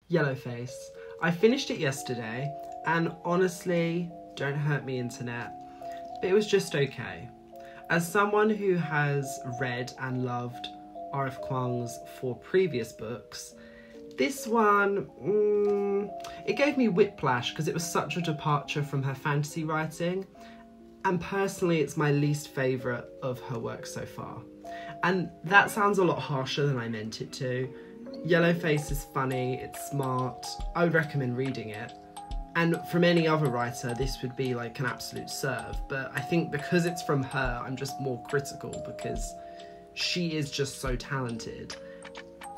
Yellowface. I finished it yesterday, and honestly, don't hurt me internet, but it was just okay. As someone who has read and loved R.F. Kuang's 4 previous books, this one, it gave me whiplash because it was such a departure from her fantasy writing, and personally it's my least favourite of her work so far. And that sounds a lot harsher than I meant it to. Yellowface is funny, it's smart, I would recommend reading it. And from any other writer, this would be like an absolute serve, but I think because it's from her, I'm just more critical because she is just so talented.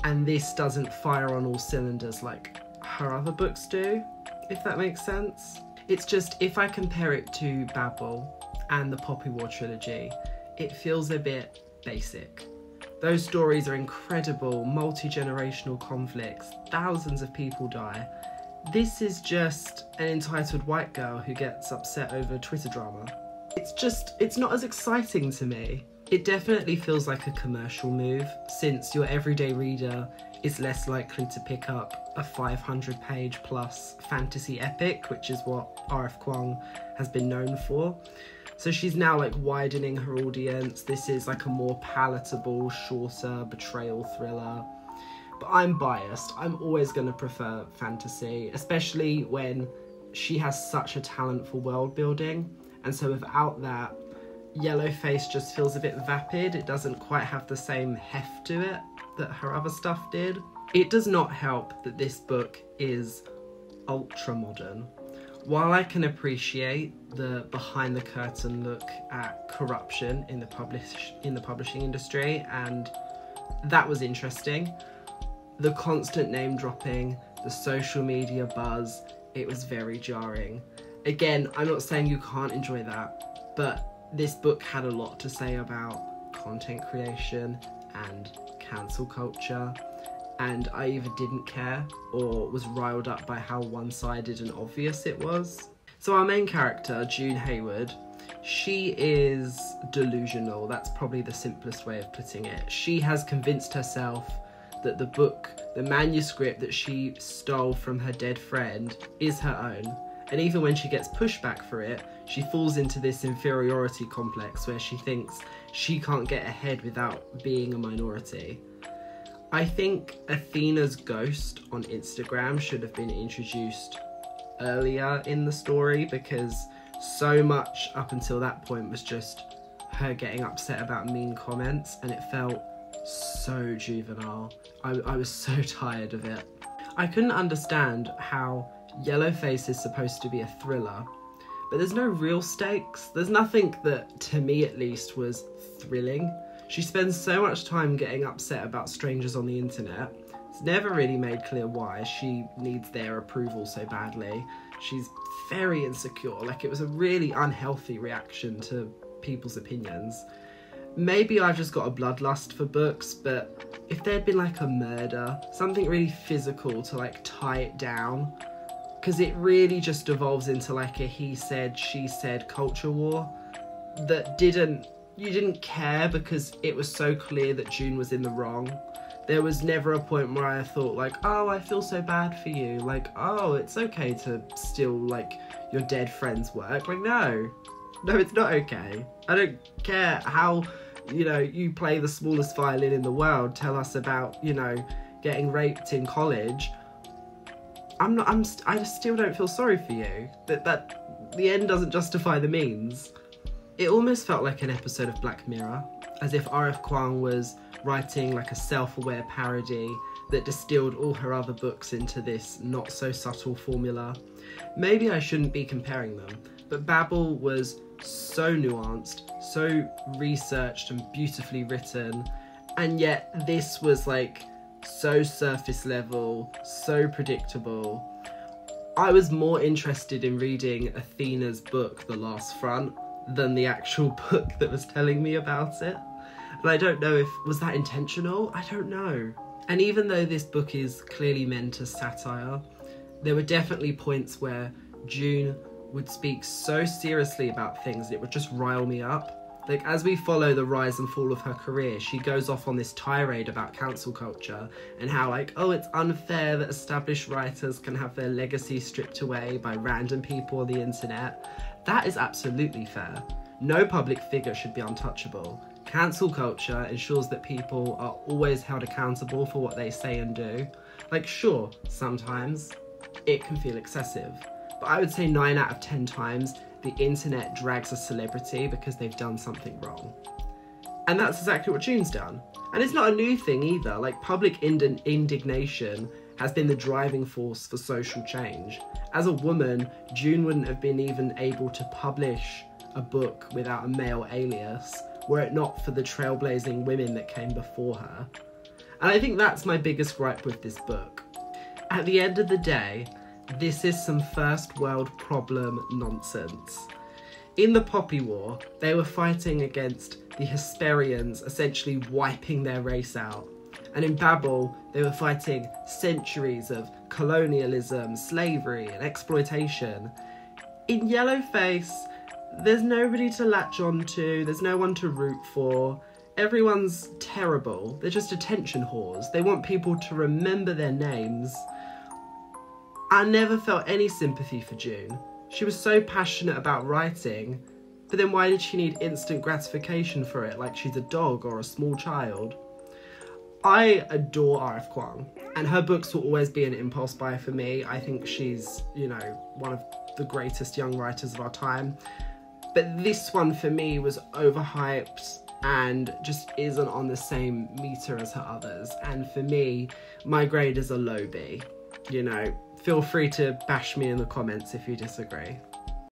And this doesn't fire on all cylinders like her other books do, if that makes sense. It's just, if I compare it to Babel and the Poppy War trilogy, it feels a bit basic. Those stories are incredible, multi-generational conflicts, thousands of people die. This is just an entitled white girl who gets upset over Twitter drama. It's not as exciting to me. It definitely feels like a commercial move, since your everyday reader is less likely to pick up a 500-page plus fantasy epic, which is what R.F. Kuang has been known for. So she's now like widening her audience. This is like a more palatable, shorter betrayal thriller. But I'm biased. I'm always going to prefer fantasy, especially when she has such a talent for world building. And so without that, Yellowface just feels a bit vapid. It doesn't quite have the same heft to it that her other stuff did. It does not help that this book is ultra modern. While I can appreciate the behind the curtain look at corruption in the publishing industry, and that was interesting, the constant name dropping, the social media buzz, it was very jarring. Again, I'm not saying you can't enjoy that, but this book had a lot to say about content creation and cancel culture, and I either didn't care or was riled up by how one-sided and obvious it was. So our main character, June Hayward, she is delusional. That's probably the simplest way of putting it. She has convinced herself that the book, the manuscript that she stole from her dead friend, is her own. And even when she gets pushback for it, she falls into this inferiority complex where she thinks she can't get ahead without being a minority. I think Athena's ghost on Instagram should have been introduced earlier in the story, because so much up until that point was just her getting upset about mean comments, and it felt so juvenile. I was so tired of it. I couldn't understand how Yellowface is supposed to be a thriller, but there's no real stakes. There's nothing that, to me at least, was thrilling. She spends so much time getting upset about strangers on the internet. It's never really made clear why she needs their approval so badly. She's very insecure, like it was a really unhealthy reaction to people's opinions. Maybe I've just got a bloodlust for books, but if there'd been like a murder, something really physical to like tie it down, because it really just devolves into like a he said, she said culture war that you didn't care because it was so clear that June was in the wrong. There was never a point where I thought like, oh, I feel so bad for you. Like, oh, it's okay to steal like your dead friend's work. Like, no, it's not okay. I don't care how, you play the smallest violin in the world, tell us about, getting raped in college. I just still don't feel sorry for you. That the end doesn't justify the means. It almost felt like an episode of Black Mirror, as if R.F. Kuang was writing like a self-aware parody that distilled all her other books into this not-so-subtle formula. Maybe I shouldn't be comparing them, but Babel was so nuanced, so researched and beautifully written, and yet this was like so surface level, so predictable. I was more interested in reading Athena's book, The Last Front, than the actual book that was telling me about it. And I don't know was that intentional? I don't know. And even though this book is clearly meant as satire, there were definitely points where June would speak so seriously about things that it would just rile me up. Like, as we follow the rise and fall of her career, she goes off on this tirade about cancel culture and how, like, oh, it's unfair that established writers can have their legacy stripped away by random people on the internet. That is absolutely fair. No public figure should be untouchable. Cancel culture ensures that people are always held accountable for what they say and do. Like, sure, sometimes it can feel excessive, but I would say 9 out of 10 times the internet drags a celebrity because they've done something wrong. And that's exactly what June's done. And it's not a new thing either. Like, public indignation has been the driving force for social change. As a woman, June wouldn't have been even able to publish a book without a male alias, were it not for the trailblazing women that came before her. And I think that's my biggest gripe with this book. At the end of the day, this is some first world problem nonsense. In the Poppy War, they were fighting against the Hesperians, essentially wiping their race out. And in Babel, they were fighting centuries of colonialism, slavery, and exploitation. In Yellowface, there's nobody to latch on to, there's no one to root for. Everyone's terrible. They're just attention whores. They want people to remember their names. I never felt any sympathy for June. She was so passionate about writing, but then why did she need instant gratification for it, like she's a dog or a small child? I adore R.F. Kuang, and her books will always be an impulse buy for me. I think she's, you know, one of the greatest young writers of our time. But this one for me was overhyped and just isn't on the same meter as her others. And for me, my grade is a low B. You know, feel free to bash me in the comments if you disagree.